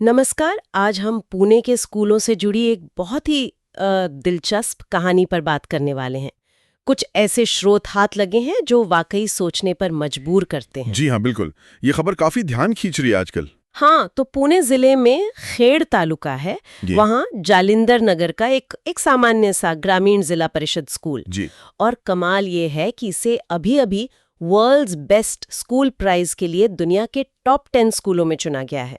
नमस्कार। आज हम पुणे के स्कूलों से जुड़ी एक बहुत ही दिलचस्प कहानी पर बात करने वाले हैं। कुछ ऐसे स्रोत हाथ लगे हैं जो वाकई सोचने पर मजबूर करते हैं। जी हाँ, बिल्कुल। ये खबर काफी ध्यान खींच रही है आजकल। हाँ, तो पुणे जिले में खेड़ तालुका है। जी। वहाँ जालिंदर नगर का एक सामान्य सा ग्रामीण जिला परिषद स्कूल। जी। और कमाल ये है कि इसे अभी अभी वर्ल्ड्स बेस्ट स्कूल प्राइज के लिए दुनिया के टॉप 10 स्कूलों में चुना गया है।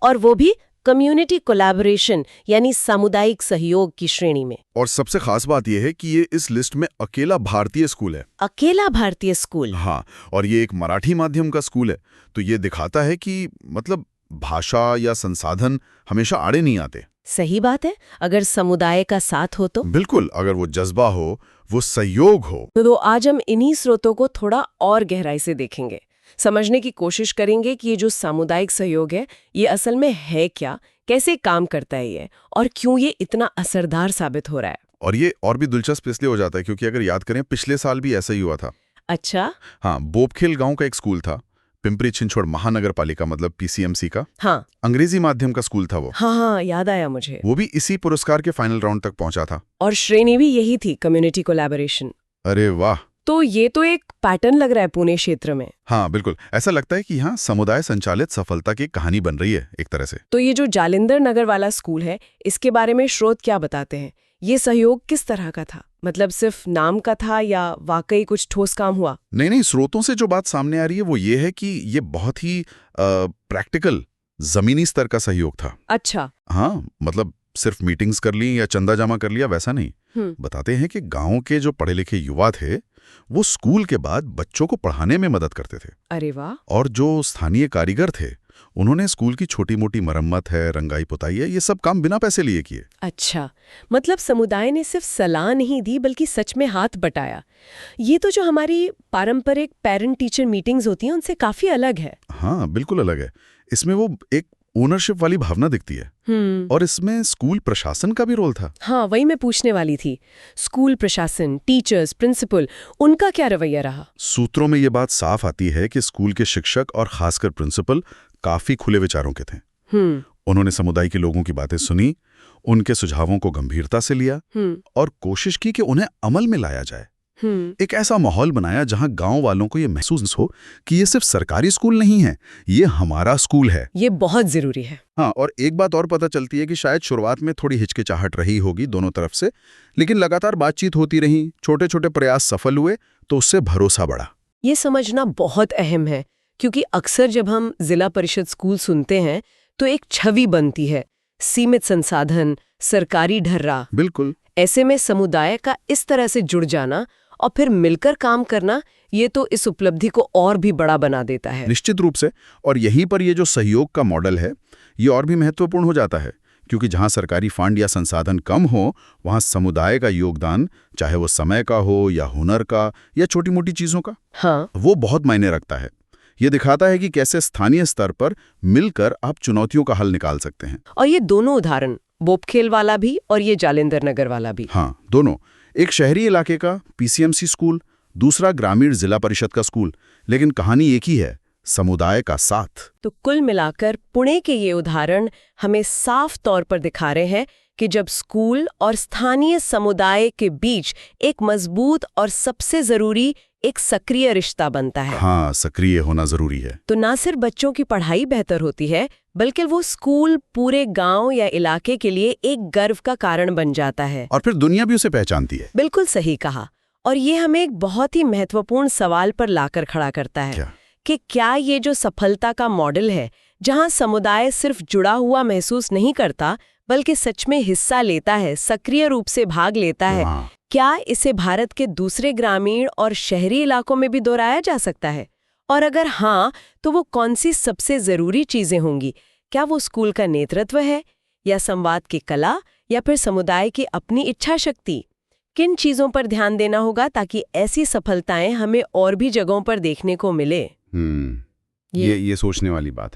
और वो भी कम्युनिटी कोलैबोरेशन यानी सामुदायिक सहयोग की श्रेणी में। और सबसे खास बात यह है कि ये इस लिस्ट में अकेला भारतीय स्कूल है। अकेला भारतीय स्कूल? हाँ, और ये एक मराठी माध्यम का स्कूल है। तो ये दिखाता है कि मतलब भाषा या संसाधन हमेशा आड़े नहीं आते। सही बात है। अगर समुदाय का साथ हो तो बिल्कुल, अगर वो जज्बा हो, वो सहयोग हो। तो आज हम इन्हीं स्रोतों को थोड़ा और गहराई से देखेंगे, समझने की कोशिश करेंगे कि ये जो सामुदायिक सहयोग है ये असल में है क्या, कैसे काम करता है ये, और क्यों ये इतना असरदार साबित हो रहा है। और ये और भी दिलचस्प इसलिए हो जाता है क्योंकि अगर याद करें पिछले साल भी ऐसा ही हुआ था। अच्छा। हाँ, बोपखेल गांव का एक स्कूल था, पिंपरी चिंचवड़ महानगर पालिका मतलब पीसीएमसी का। हाँ, अंग्रेजी माध्यम का स्कूल था वो। हाँ, याद आया मुझे। वो भी इसी पुरस्कार के फाइनल राउंड तक पहुंचा था। और श्रेणी भी यही थी, कम्युनिटी कोलैबोरेशन। अरे वाह! तो ये तो एक पैटर्न लग रहा है पुणे क्षेत्र में। हाँ बिल्कुल, ऐसा लगता है कि यहाँ समुदाय संचालित सफलता की कहानी बन रही है एक तरह से। तो ये जो जालिंदर नगर वाला स्कूल है, इसके बारे में स्रोत क्या बताते हैं? ये सहयोग किस तरह का था? मतलब सिर्फ नाम का था या वाकई कुछ ठोस काम हुआ? नहीं, स्रोतों से जो बात सामने आ रही है वो ये है कि ये बहुत ही प्रैक्टिकल जमीनी स्तर का सहयोग था। अच्छा। हाँ, मतलब सिर्फ मीटिंग्स कर ली या चंदा जमा कर लिया वैसा नहीं। बताते हैं कि गांव के जो पढ़े लिखे युवा थे वो स्कूल के बाद बच्चों को पढ़ाने में मदद करते थे। अरे वाह! और जो स्थानीय कारीगर थे उन्होंने स्कूल की छोटी मोटी मरम्मत है, रंगाई पुताई है, ये सब काम बिना पैसे लिए किए। अच्छा, मतलब समुदाय ने सिर्फ सलाह नहीं दी बल्कि सच में हाथ बटाया। ये तो जो हमारी पारंपरिक पेरेंट टीचर मीटिंग्स होती हैं उनसे काफी अलग है। हाँ बिल्कुल अलग है। इसमें वो एक ओनरशिप वाली भावना दिखती है। और इसमें स्कूल प्रशासन का भी रोल था। हाँ, वही मैं पूछने वाली थी। स्कूल प्रशासन, टीचर्स, प्रिंसिपल, उनका क्या रवैया रहा? सूत्रों में ये बात साफ आती है कि स्कूल के शिक्षक और खासकर प्रिंसिपल काफी खुले विचारों के थे। उन्होंने समुदाय के लोगों की बातें सुनी, उनके सुझावों को गंभीरता से लिया और कोशिश की कि उन्हें अमल में लाया जाए। एक ऐसा माहौल बनाया जहां गांव वालों को ये महसूस हो कि ये सिर्फ सरकारी स्कूल नहीं है, ये हमारा स्कूल है। ये बहुत जरूरी है। हाँ, और एक बात और पता चलती है कि शायद शुरुआत में थोड़ी हिचकिचाहट रही होगी दोनों तरफ से, लेकिन लगातार बातचीत होती रही, छोटे छोटे प्रयास सफल हुए तो उससे भरोसा बढ़ा। ये समझना बहुत अहम है, क्योंकि अक्सर जब हम जिला परिषद स्कूल सुनते हैं तो एक छवि बनती है, सीमित संसाधन, सरकारी ढर्रा। बिल्कुल। ऐसे में समुदाय का इस तरह से जुड़ जाना और फिर मिलकर काम करना, ये तो इस उपलब्धि को और भी बड़ा बना देता है। निश्चित रूप से। और यहीं पर ये जो सहयोग का मॉडल है ये और भी महत्वपूर्ण हो जाता है, क्योंकि जहां सरकारी फंड या संसाधन कम हो वहां समुदाय का योगदान, चाहे वो समय का हो या हुनर का या छोटी मोटी चीजों का, हाँ, वो बहुत मायने रखता है। ये दिखाता है कि कैसे स्थानीय स्तर पर मिलकर आप चुनौतियों का हल निकाल सकते हैं। और ये दोनों उदाहरण, बोपखेल वाला भी और ये जालिंदर नगर वाला भी। हाँ, दोनों। एक शहरी इलाके का पीसीएमसी स्कूल, दूसरा ग्रामीण जिला परिषद का स्कूल, लेकिन कहानी एक ही है, समुदाय का साथ। तो कुल मिलाकर पुणे के ये उदाहरण हमें साफ तौर पर दिखा रहे हैं कि जब स्कूल और स्थानीय समुदाय के बीच एक मजबूत और सबसे जरूरी एक सक्रिय रिश्ता बनता है। हाँ, सक्रिय होना जरूरी है। तो ना सिर्फ बच्चों की पढ़ाई बेहतर होती है, बल्कि वो स्कूल पूरे गांव या इलाके के लिए एक गर्व का कारण बन जाता है। और फिर दुनिया भी उसे पहचानती है। बिल्कुल सही कहा। और ये हमें एक बहुत ही महत्वपूर्ण सवाल पर लाकर खड़ा करता है कि क्या ये जो सफलता का मॉडल है, जहां समुदाय सिर्फ जुड़ा हुआ महसूस नहीं करता बल्कि सच में हिस्सा लेता है, सक्रिय रूप से भाग लेता है, क्या इसे भारत के दूसरे ग्रामीण और शहरी इलाकों में भी दोहराया जा सकता है? और अगर हाँ, तो वो कौन सी सबसे जरूरी चीजें होंगी? क्या वो स्कूल का नेतृत्व है, या संवाद की कला, या फिर समुदाय की अपनी इच्छा शक्ति? किन चीजों पर ध्यान देना होगा ताकि ऐसी सफलताएं हमें और भी जगहों पर देखने को मिले? ये सोचने वाली बात है।